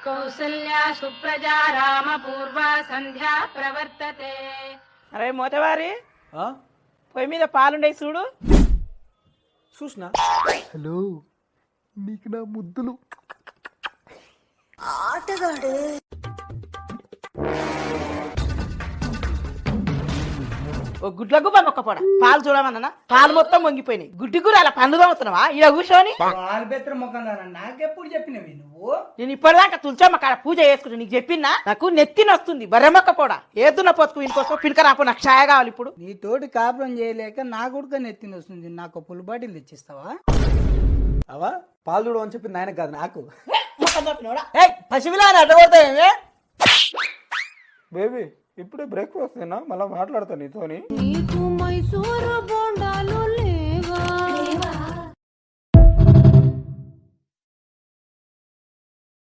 కౌసల్యా సుప్రజా రామ పూర్వ సంధ్యా ప్రవర్తతే. అరే మోతవారి ఆ? పొయ్యి మీద పాలుండే చూడు. చూసినా హలో నీకు నా ముద్దులు ఓ గుడ్ల గుబ్బ మొక్క పొడ పాలు చూడమన్నా పాలు మొత్తం వంగిపోయినాయి. గుడ్డి కూడా అలా పండు తోముతున్నావా ఇలా కూర్చొని? ఆల్బెత్ర మొక్కన్నా నాకెప్పుడు చెప్పినవి నువ్వు? నేను ఇప్పటిదాకా తులచమ్మ కాడ పూజ చేసుకుంటా నీకు చెప్పినా? నాకు నెత్తిన వస్తుంది బర్రె మొక్క పొడ ఏదున్న పోతుకు ఇంకోసం పిడకరాపు నాకు ఛాయ కావాలి ఇప్పుడు. నీ తోటి కాపురం చేయలేక నా కొడుకు నెత్తిన వస్తుంది. నాకు ఫుల్ బాటిల్ తెచ్చిస్తావా? అవా పాలు చూడవు అని చెప్పి నాయన కాదు నాకు. పసివిలా అడ్డగొడతాయేమే బేబీ ఇప్పుడే బ్రేక్ఫాస్ట్ తిన్నా మళ్ళీ మాట్లాడతా నీతోని. నీకు మైసూరు